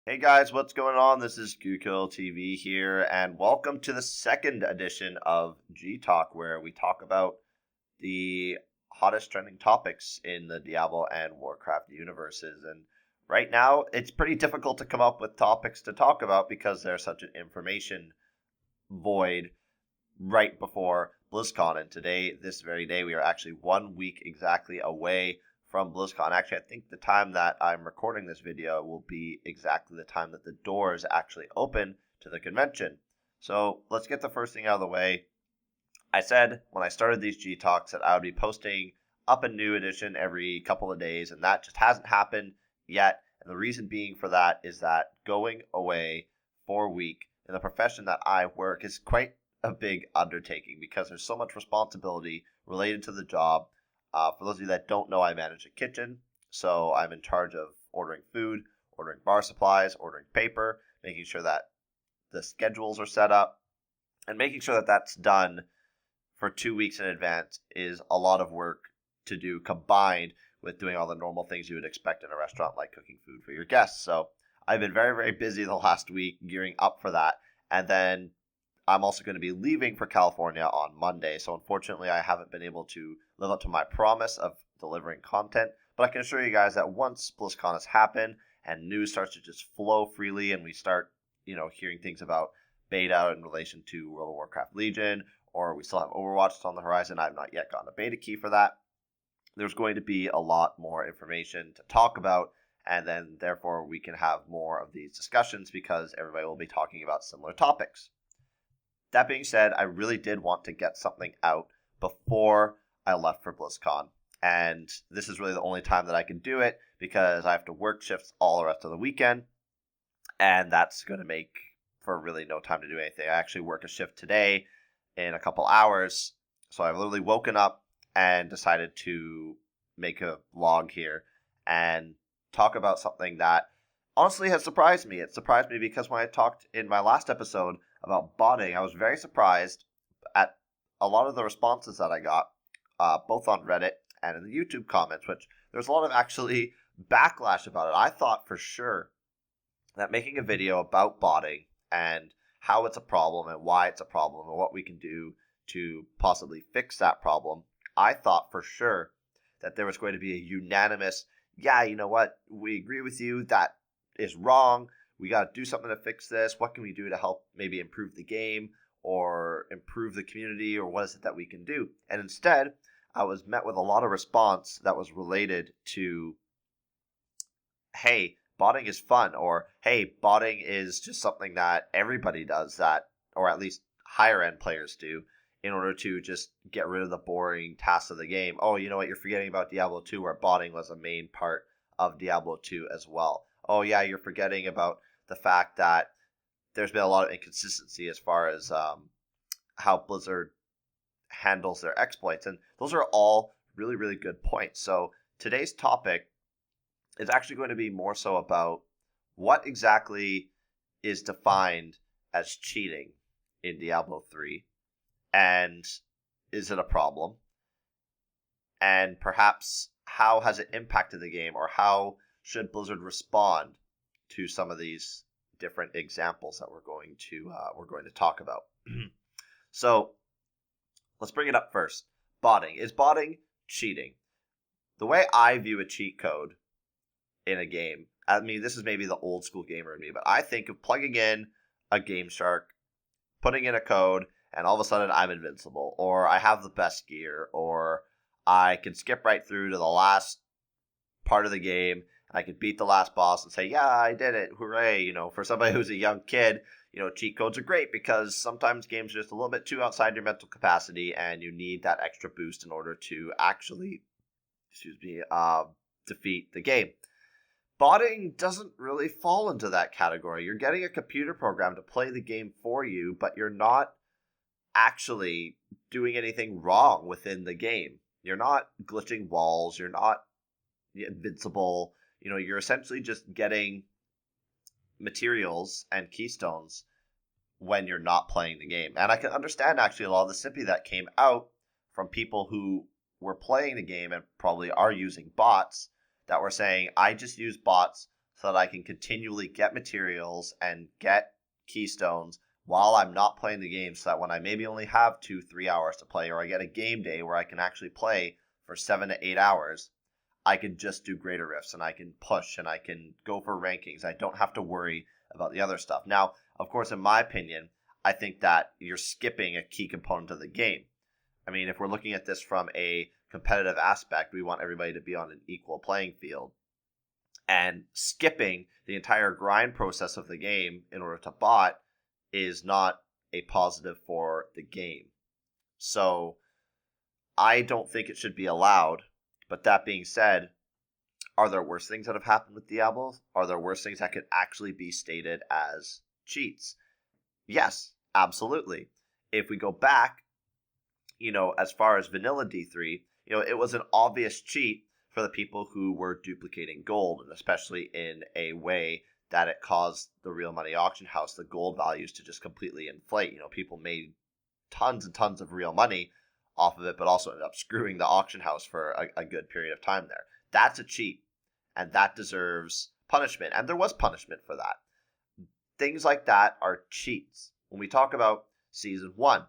Hey guys, what's going on? This is Gukill TV here, and welcome to the second edition of G Talk, where we talk about the hottest trending topics in the Diablo and Warcraft universes. And right now, it's pretty difficult to come up with topics to talk about because there's such an information void right before BlizzCon. And today, this very day, we are actually 1 week exactly away from BlizzCon. Actually, I think the time that I'm recording this video will be exactly the time that the doors actually open to the convention. So let's get the first thing out of the way. I said when I started these G Talks that I would be posting up a new edition every couple of days, and that just hasn't happened yet. And the reason being for that is that going away for a week in the profession that I work is quite a big undertaking because there's so much responsibility related to the job. For those of you that don't know, I manage a kitchen, so I'm in charge of ordering food, ordering bar supplies, ordering paper, making sure that the schedules are set up, and making sure that that's done for 2 weeks in advance is a lot of work to do combined with doing all the normal things you would expect in a restaurant like cooking food for your guests. So I've been very, very busy the last week gearing up for that. And then I'm also going to be leaving for California on Monday. So unfortunately, I haven't been able to live up to my promise of delivering content. But I can assure you guys that once BlizzCon has happened and news starts to just flow freely and we start, hearing things about beta in relation to World of Warcraft Legion, or we still have Overwatch on the horizon. I've not yet gotten a beta key for that. There's going to be a lot more information to talk about, and then therefore we can have more of these discussions because everybody will be talking about similar topics. That being said, I really did want to get something out before I left for BlizzCon, and this is really the only time that I can do it because I have to work shifts all the rest of the weekend, and that's going to make for really no time to do anything. I actually work a shift today in a couple hours, so I've literally woken up and decided to make a vlog here and talk about something that honestly has surprised me. It surprised me because when I talked in my last episode about botting, I was very surprised at a lot of the responses that I got, both on Reddit and in the YouTube comments, which there's a lot of actually backlash about it. I thought for sure that making a video about botting and how it's a problem and why it's a problem and what we can do to possibly fix that problem, I thought for sure that there was going to be a unanimous, yeah, you know what, we agree with you, that is wrong, we got to do something to fix this, what can we do to help maybe improve the game or improve the community, or what is it that we can do? And instead, I was met with a lot of response that was related to, hey, botting is fun, or hey, botting is just something that everybody does, that, or at least higher end players do, in order to just get rid of the boring tasks of the game. Oh, you know what, you're forgetting about Diablo 2, where botting was a main part of Diablo 2 as well. Oh yeah, you're forgetting about the fact that there's been a lot of inconsistency as far as how Blizzard handles their exploits, and those are all really, really good points. So today's topic is actually going to be more so about what exactly is defined as cheating in Diablo 3, and is it a problem? And perhaps how has it impacted the game, or how should Blizzard respond to some of these different examples that we're going to talk about? So let's bring it up first. Botting. Is botting cheating? The way I view a cheat code in a game, I mean, this is maybe the old school gamer in me, but I think of plugging in a Game Shark, putting in a code, and all of a sudden I'm invincible, or I have the best gear, or I can skip right through to the last part of the game, and I can beat the last boss and say, yeah, I did it, hooray. For somebody who's a young kid, cheat codes are great because sometimes games are just a little bit too outside your mental capacity, and you need that extra boost in order to actually, defeat the game. Botting doesn't really fall into that category. You're getting a computer program to play the game for you, but you're not actually doing anything wrong within the game. You're not glitching walls. You're not invincible. You're essentially just getting materials and keystones when you're not playing the game. And I can understand actually a lot of the sympathy that came out from people who were playing the game and probably are using bots that were saying, I just use bots so that I can continually get materials and get keystones while I'm not playing the game, so that when I maybe only have 2-3 hours to play, or I get a game day where I can actually play for 7 to 8 hours, I can just do greater rifts and I can push and I can go for rankings. I don't have to worry about the other stuff. Now, of course, in my opinion, I think that you're skipping a key component of the game. I mean, if we're looking at this from a competitive aspect, we want everybody to be on an equal playing field. And skipping the entire grind process of the game in order to bot is not a positive for the game. So I don't think it should be allowed. But that being said, are there worse things that have happened with Diablo? Are there worse things that could actually be stated as cheats? Yes, absolutely. If we go back, as far as vanilla D3, it was an obvious cheat for the people who were duplicating gold, and especially in a way that it caused the real money auction house, the gold values, to just completely inflate. People made tons and tons of real money off of it, but also ended up screwing the auction house for a good period of time there. That's a cheat, and that deserves punishment, and there was punishment for that. Things like that are cheats. When we talk about Season 1,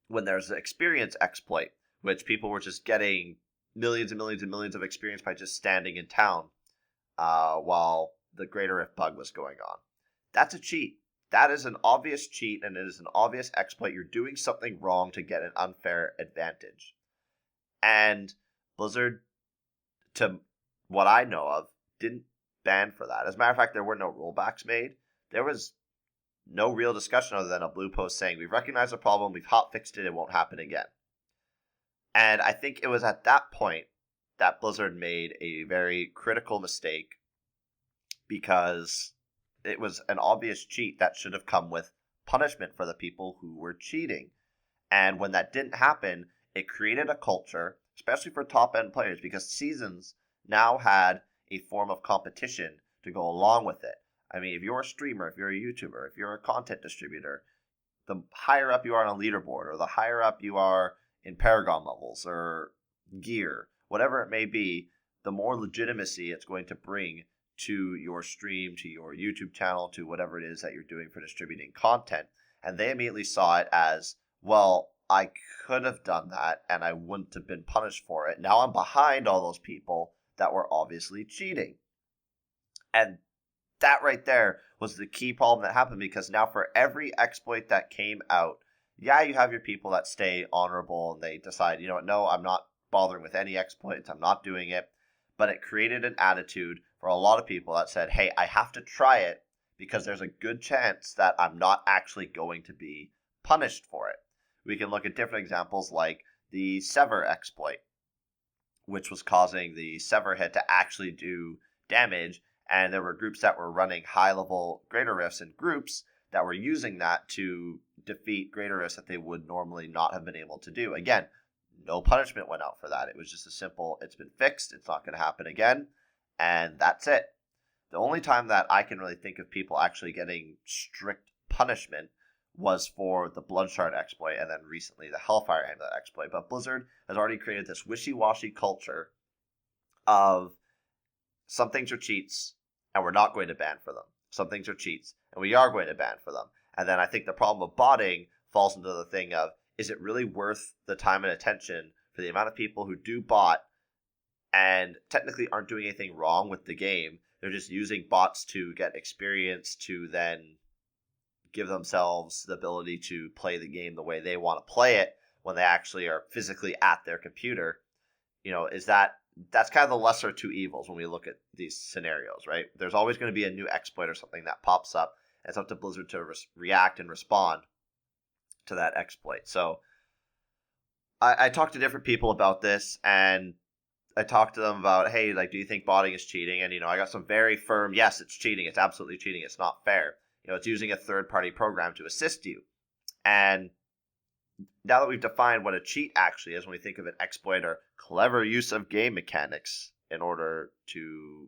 when there's an experience exploit, which people were just getting millions and millions and millions of experience by just standing in town while the Greater Rift bug was going on. That's a cheat. That is an obvious cheat, and it is an obvious exploit. You're doing something wrong to get an unfair advantage. And Blizzard, to what I know of, didn't ban for that. As a matter of fact, there were no rollbacks made. There was no real discussion other than a blue post saying, we've recognized the problem, we've hotfixed it, it won't happen again. And I think it was at that point that Blizzard made a very critical mistake, because it was an obvious cheat that should have come with punishment for the people who were cheating. And when that didn't happen, it created a culture, especially for top-end players, because Seasons now had a form of competition to go along with it. I mean, if you're a streamer, if you're a YouTuber, if you're a content distributor, the higher up you are on a leaderboard, or the higher up you are in Paragon levels or gear, whatever it may be, the more legitimacy it's going to bring to your stream, to your YouTube channel, to whatever it is that you're doing for distributing content. And they immediately saw it as, well, I could have done that and I wouldn't have been punished for it. Now I'm behind all those people that were obviously cheating. And that right there was the key problem that happened, because now for every exploit that came out, yeah, you have your people that stay honorable and they decide, no, I'm not bothering with any exploits, I'm not doing it. But it created an attitude for a lot of people that said, hey, I have to try it because there's a good chance that I'm not actually going to be punished for it. We can look at different examples like the Sever exploit, which was causing the Sever hit to actually do damage, and there were groups that were running high-level Greater Rifts in groups that were using that to defeat Greater Rifts that they would normally not have been able to do. Again, no punishment went out for that. It was just a simple, it's been fixed, it's not going to happen again, and that's it. The only time that I can really think of people actually getting strict punishment was for the Bloodshard exploit, and then recently the Hellfire Amulet exploit. But Blizzard has already created this wishy-washy culture of some things are cheats, and we're not going to ban for them. Some things are cheats, and we are going to ban for them. And then I think the problem of botting falls into the thing of, is it really worth the time and attention for the amount of people who do bot and technically aren't doing anything wrong with the game? They're just using bots to get experience to then give themselves the ability to play the game the way they want to play it when they actually are physically at their computer. That's kind of the lesser of two evils when we look at these scenarios, right? There's always going to be a new exploit or something that pops up, and it's up to Blizzard to react and respond to that exploit. So I talked to different people about this, and I talked to them about, hey, do you think botting is cheating? And, I got some very firm, yes, it's cheating. It's absolutely cheating. It's not fair. It's using a third-party program to assist you. And now that we've defined what a cheat actually is, when we think of an exploit or clever use of game mechanics in order to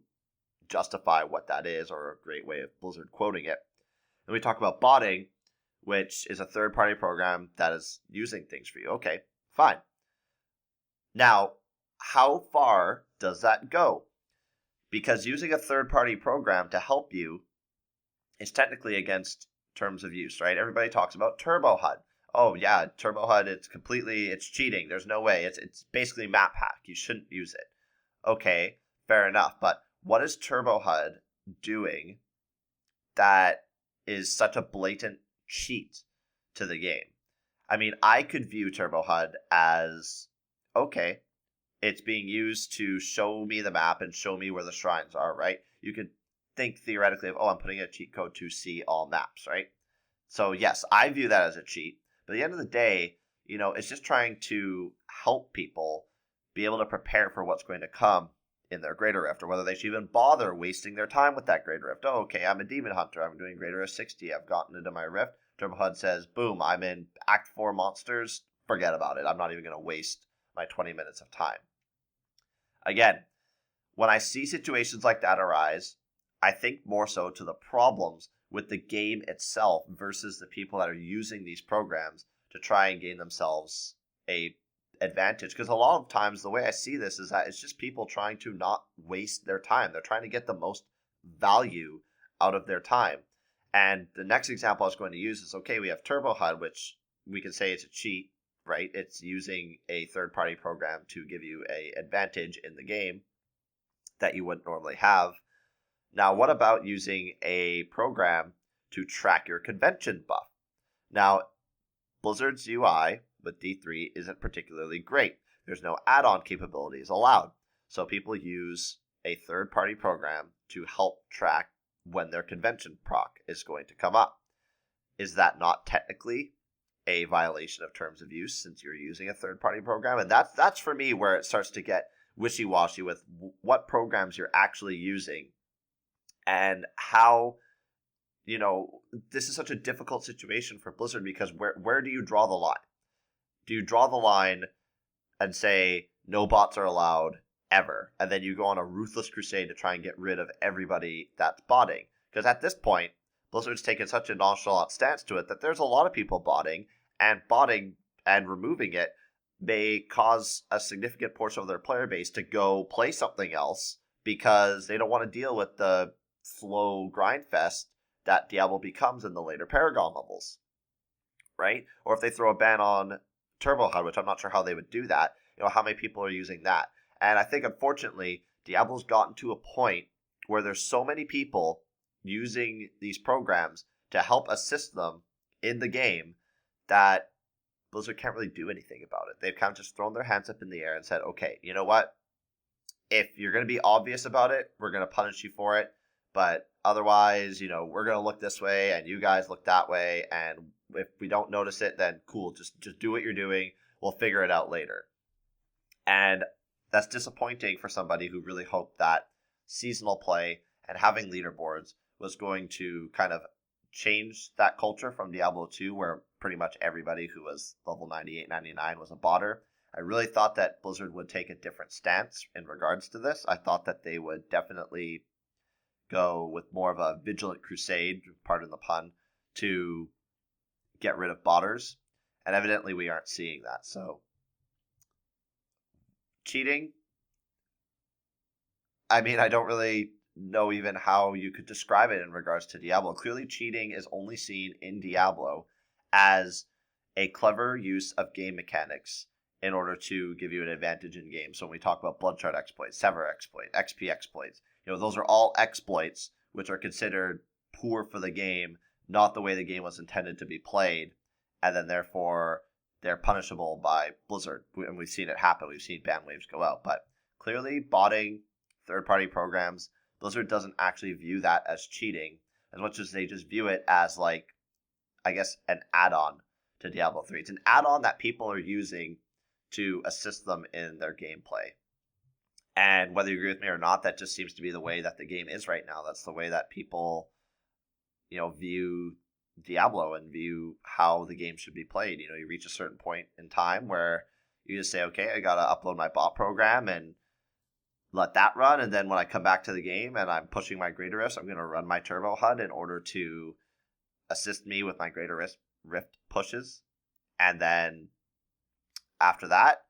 justify what that is, or a great way of Blizzard quoting it, and we talk about botting, which is a third-party program that is using things for you. Okay, fine. Now, how far does that go? because using a third-party program to help you is technically against terms of use, right? Everybody talks about Turbo HUD. Oh yeah, Turbo HUD, it's cheating. There's no way. It's basically map hack. You shouldn't use it. Okay, fair enough. But what is Turbo HUD doing that is such a blatant cheat to the game? I mean, I could view Turbo HUD as, okay, it's being used to show me the map and show me where the shrines are, right? You could think theoretically of, I'm putting a cheat code to see all maps, right? So yes, I view that as a cheat. But at the end of the day, it's just trying to help people be able to prepare for what's going to come in their Greater Rift, or whether they should even bother wasting their time with that Greater Rift. Oh, okay, I'm a Demon Hunter. I'm doing Greater Rift 60. I've gotten into my Rift. Turbo HUD says, boom, I'm in Act 4 monsters. Forget about it. I'm not even going to waste my 20 minutes of time. Again, when I see situations like that arise, I think more so to the problems with the game itself versus the people that are using these programs to try and gain themselves a advantage. Because a lot of times the way I see this is that it's just people trying to not waste their time. They're trying to get the most value out of their time. And the next example I was going to use is, okay, we have Turbo HUD, which we can say is a cheat, right? It's using a third-party program to give you a advantage in the game that you wouldn't normally have. Now, what about using a program to track your convention buff? Now, Blizzard's UI with D3 isn't particularly great. There's no add-on capabilities allowed. So people use a third-party program to help track when their convention proc is going to come up. Is that not technically a violation of terms of use since you're using a third-party program? And that's for me where it starts to get wishy-washy with what programs you're actually using and how, this is such a difficult situation for Blizzard, because where do you draw the line? Do you draw the line and say no bots are allowed ever, and then you go on a ruthless crusade to try and get rid of everybody that's botting? Because at this point, Blizzard's taken such a nonchalant stance to it that there's a lot of people botting and removing it may cause a significant portion of their player base to go play something else because they don't want to deal with the slow grind fest that Diablo becomes in the later Paragon levels, right? Or if they throw a ban on Turbo HUD, which I'm not sure how they would do that, how many people are using that? And I think, unfortunately, Diablo's gotten to a point where there's so many people using these programs to help assist them in the game that Blizzard can't really do anything about it. They've kind of just thrown their hands up in the air and said, okay, you know what? If you're going to be obvious about it, we're going to punish you for it. But otherwise, we're going to look this way and you guys look that way. And if we don't notice it, then cool, just do what you're doing. We'll figure it out later. And that's disappointing for somebody who really hoped that seasonal play and having leaderboards was going to kind of change that culture from Diablo 2, where pretty much everybody who was level 98, 99 was a botter. I really thought that Blizzard would take a different stance in regards to this. I thought that they would definitely go with more of a vigilant crusade, pardon the pun, to get rid of botters. And evidently we aren't seeing that. So, cheating, I mean, I don't really know even how you could describe it in regards to Diablo. Clearly, cheating is only seen in Diablo as a clever use of game mechanics in order to give you an advantage in game. So when we talk about Bloodshard exploits, Sever exploit, XP exploits, those are all exploits which are considered poor for the game, not the way the game was intended to be played, and then therefore they're punishable by Blizzard. And we've seen it happen. We've seen ban waves go out. But clearly, botting third-party programs, Blizzard doesn't actually view that as cheating, as much as they just view it as, like, I guess, an add-on to Diablo 3. It's an add-on that people are using to assist them in their gameplay. And whether you agree with me or not, that just seems to be the way that the game is right now. That's the way that people, view Diablo and view how the game should be played. You reach a certain point in time where you just say, okay, I got to upload my bot program and let that run. And then when I come back to the game and I'm pushing my Greater Rifts, I'm going to run my Turbo HUD in order to assist me with my Greater Rift pushes. And then after that,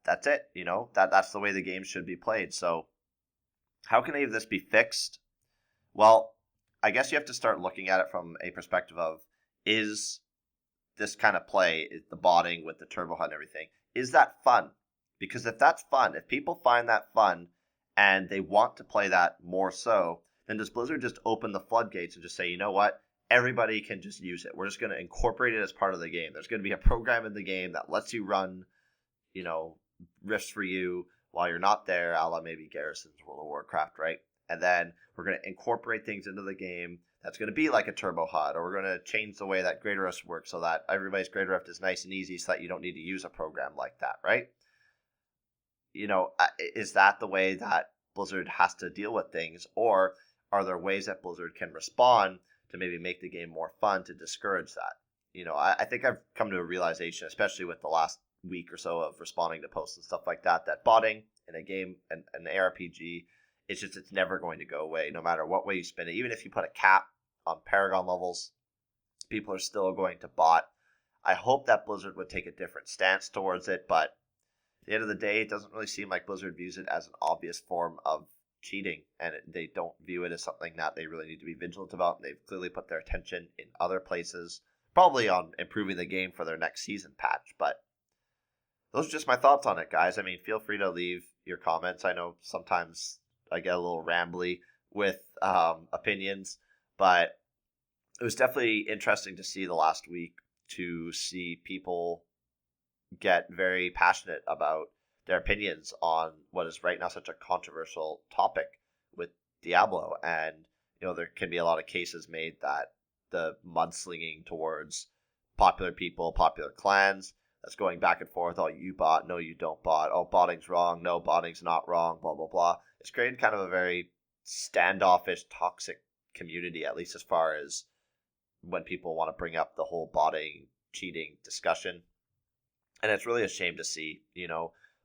that's it. That's the way the game should be played. So How can any of this be fixed? Well, I guess you have to start looking at it from a perspective of, is this kind of play, the botting with the turbo HUD and everything, is that fun? Because if that's fun, if people find that fun and they want to play that more so, then does Blizzard just open the floodgates and just say, you know what, everybody can just use it. We're just going to incorporate it as part of the game. There's going to be a program in the game that lets you run, rifts for you while you're not there, a la maybe Garrison's World of Warcraft, right? And then we're going to incorporate things into the game that's going to be like a turbo HUD, or we're going to change the way that Greater Rift works so that everybody's Greater Rift is nice and easy so that you don't need to use a program like that, right? Is that the way that Blizzard has to deal with things, or are there ways that Blizzard can respond to maybe make the game more fun to discourage that? I think I've come to a realization, especially with the last week or so of responding to posts and stuff like that, that botting in a game, an ARPG, it's never going to go away, no matter what way you spin it. Even if you put a cap on Paragon levels, people are still going to bot. I hope that Blizzard would take a different stance towards it, but at the end of the day, it doesn't really seem like Blizzard views it as an obvious form of cheating, and they don't view it as something that they really need to be vigilant about, and they've clearly put their attention in other places, probably on improving the game for their next season patch. But those are just my thoughts on it, guys. I mean, feel free to leave your comments. I know sometimes I get a little rambly with opinions, but it was definitely interesting to see the last week, to see people get very passionate about their opinions on what is right now such a controversial topic with Diablo. And, there can be a lot of cases made that the mudslinging towards popular people, popular clans, that's going back and forth. Oh, you bot. No, you don't bot. Oh, botting's wrong. No, botting's not wrong. Blah, blah, blah. It's created kind of a very standoffish, toxic community, at least as far as when people want to bring up the whole botting, cheating discussion. And it's really a shame to see.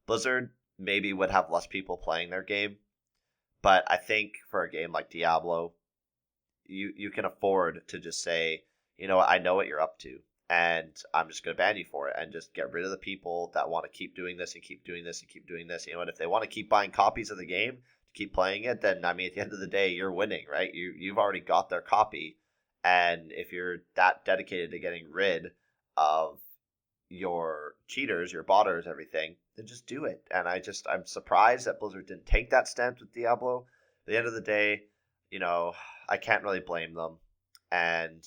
Blizzard maybe would have less people playing their game, but I think for a game like Diablo, you can afford to just say, I know what you're up to, and I'm just going to ban you for it, and just get rid of the people that want to keep doing this and keep doing this and keep doing this. And if they want to keep buying copies of the game to keep playing it, then, I mean, at the end of the day, you're winning, right? You've already got their copy, and if you're that dedicated to getting rid of your cheaters, your botters, everything, then just do it. And I'm surprised that Blizzard didn't take that stance with Diablo. At the end of the day, I can't really blame them. And,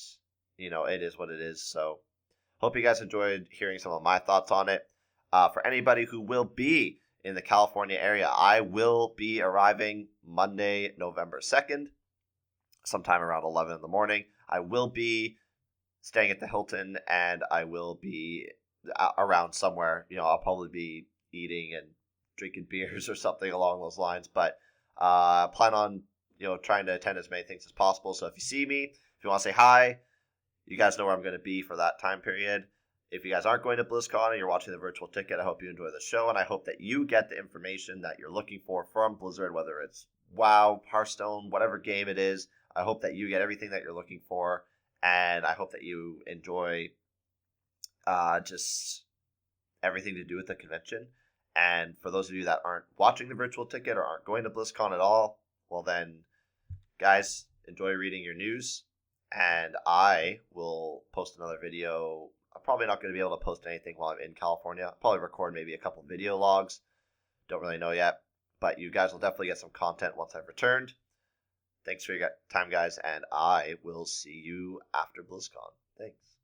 it is what it is. So hope you guys enjoyed hearing some of my thoughts on it. For anybody who will be in the California area, I will be arriving Monday, November 2nd, sometime around 11 in the morning. I will be staying at the Hilton, and I will be around somewhere. I'll probably be eating and drinking beers or something along those lines, but plan on trying to attend as many things as possible. So if you see me, if you want to say hi, you guys know where I'm going to be for that time period. If you guys aren't going to BlizzCon and you're watching the virtual ticket, I hope you enjoy the show, and I hope that you get the information that you're looking for from Blizzard, whether it's WoW, Hearthstone, whatever game it is. I hope that you get everything that you're looking for, and I hope that you enjoy just everything to do with the convention. And for those of you that aren't watching the virtual ticket or aren't going to BlizzCon at all, well then, guys, enjoy reading your news, and I will post another video. I'm probably not going to be able to post anything while I'm in California. I'll probably record maybe a couple video logs. Don't really know yet, but you guys will definitely get some content once I've returned. Thanks for your time, guys, and I will see you after BlizzCon. Thanks.